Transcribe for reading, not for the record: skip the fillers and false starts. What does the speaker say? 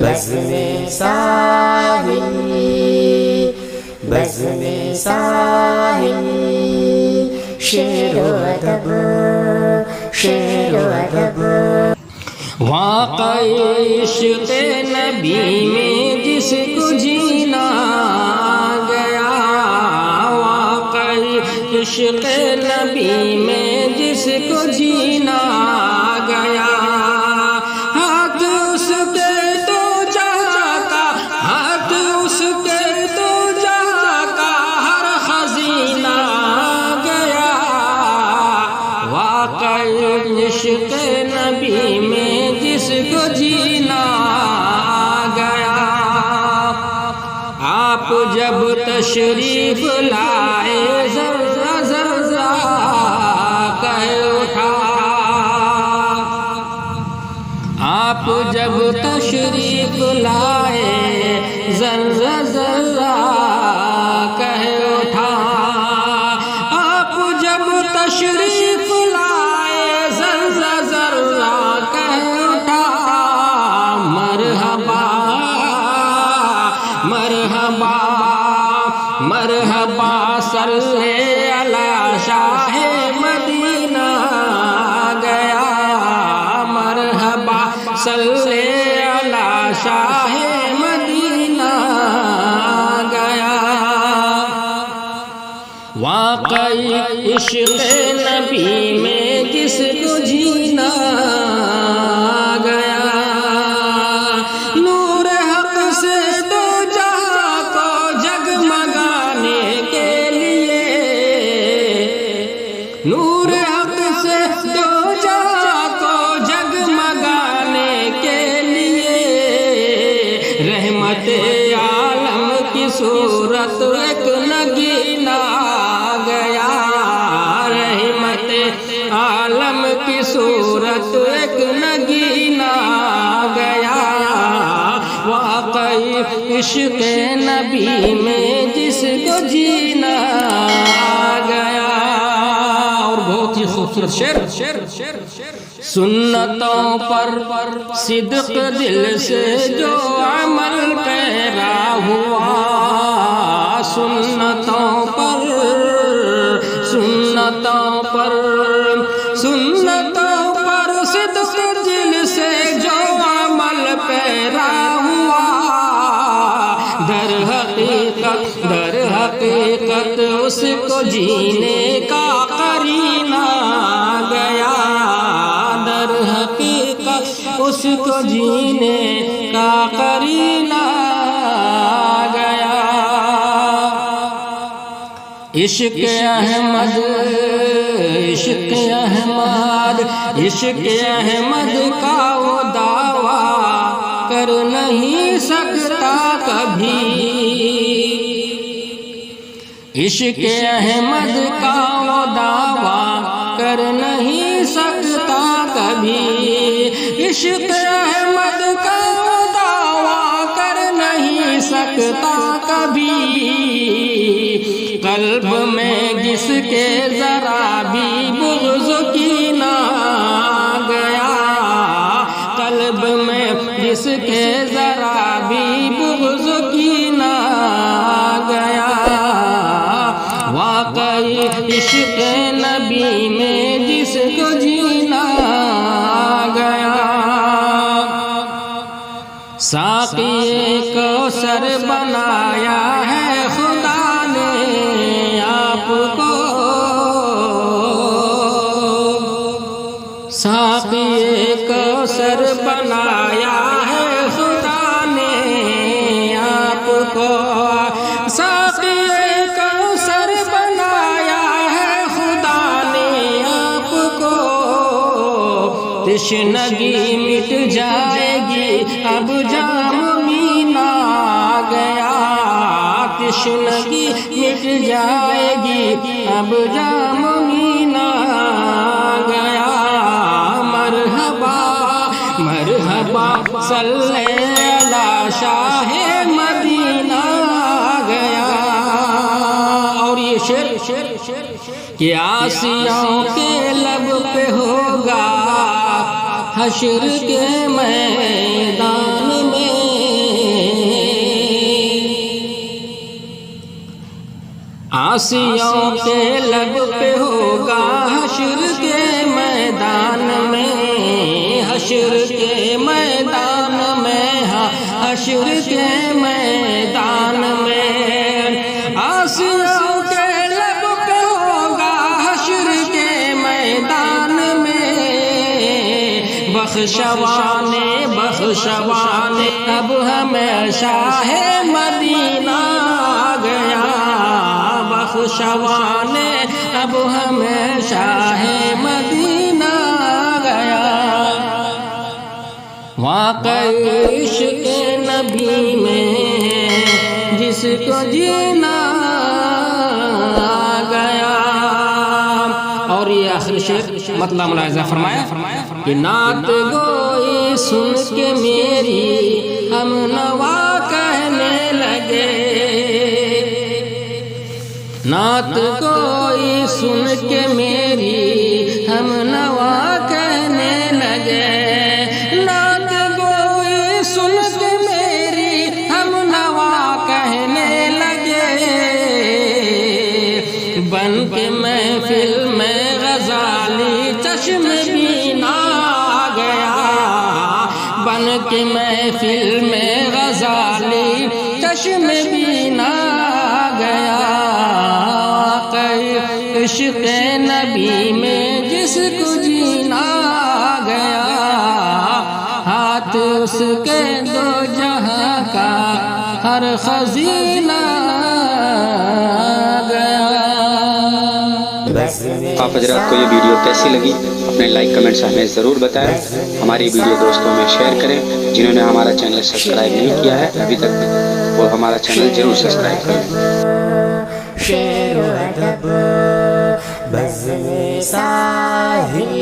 بزم ساحل بزم ساحل شعر و ادب شعر و ادب واقعی عشق نبی میں جس کو جینا گیا، واقعی عشق نبی میں جس کو جینا گیا، ہاتھ اس کے تو جہاں کا، ہاتھ اس کے تو جہاں کا ہر خزینہ گیا، واقعی عشق نبی میں جس کو جینا گیا۔ آپ جب تشریف لائے ذرہ ذرہ کہہ اٹھا، آپ جب تشریف لائے ذرہ ذرہ کہہ اٹھا، آپ جب تشریف لائے ذرہ ذرہ کہہ اٹھا، مرحبا مرحبا مرحبا صلی علی شاہ مدینہ گیا، مرحبا صلی علی شاہ مدینہ گیا۔ واقعی عشق نبی میں جس کو جینا گیا، نور حق سے تو جہاں کو جگمگانے کے لیے، نور حق سے تو جہاں کو جگمگانے کے لیے، رحمت عالم کی صورت ایک نگینا گیا، رحمت عالم کی صورت ایک نگینا گیا، واقعی عشق نبی میں جس کو جینا گیا۔ اور بہت ہی خوبصورت شعر، سنتوں پر صدق دل سے جو عمل پیرا ہوا، سنتوں پر سنتوں پر سنتوں پر صدق دل سے جو عمل پیرا ہوا، در حقیقت اس کو جینے کا قرینہ گیا، در حقیقت اس کو جینے کا قرینہ گیا۔ عشق احمد عشق احمد عشق احمد کا وہ دعویٰ کر نہیں سکتا کبھی، عشق احمد کا وہ دعویٰ کر نہیں سکتا کبھی، عشق احمد کا وہ دعویٰ کر نہیں سکتا کبھی، قلب میں جس کے ذرا بھی بغض کینہ گیا، قلب میں جس کے ذرا بھی بغض کینہ گیا، واقعی عشق نبی میں جس کو جینا گیا۔ ساقی کوثر بنایا ہے خدا نے آپ کو، ساقی کوثر بنایا ہے خدا نے آپ کو، ساقی کوثر بنایا ہے خدا نے آپ کو، تشنگی مٹ جائے گی اب جام مینا گیا، تشنگی مٹ جائے گی اب جام مینا گیا، مرحبا مرحبا صلی علی شاہ مدینہ گیا۔ اور یہ شعر کہ آسیوں کے لب پہ ہوگا حشر کے میدان میں آسیوں کے لب پہ ہوگا حشر کے میدان میں، حشر کے میدان میں، ہاں حشر کے میدان میں، آسیوں کے لب پہ ہوگا حشر کے میدان میں، بخشوانے بخشوانے اب ہمیشہ ہے مدینہ گیا، بخشوانے اب ہمیشہ ہے مدینہ گیا، واقعی عشق نبی میں جس کو جینا گیا۔ اور یہ آخری شعر مطلع ملاحظہ فرمایا کہ نعت گوئی سن کے میری ہم نوا کہنے لگے، نعت گوئی سن کے میری ہم نوا کہنے لگے، نعت گوئی سن کے میری ہم نوا کہنے لگے، بن کے محفل میں غزالی چشم بینا گیا، بن کے محفل میں غزالی چشم بینا گیا، عشق نبی میں جس کو جینا گیا، ہاتھ اس کے دو جہاں کا ہر خزینہ گیا۔ آپ حضرات کو یہ ویڈیو کیسی لگی اپنے لائک کمنٹ سے ہمیں ضرور بتائیں، ہماری ویڈیو دوستوں میں شیئر کریں، جنہوں نے ہمارا چینل سبسکرائب نہیں کیا ہے ابھی تک وہ ہمارا چینل ضرور سبسکرائب کریں۔ شعر و ادب بزم ساحل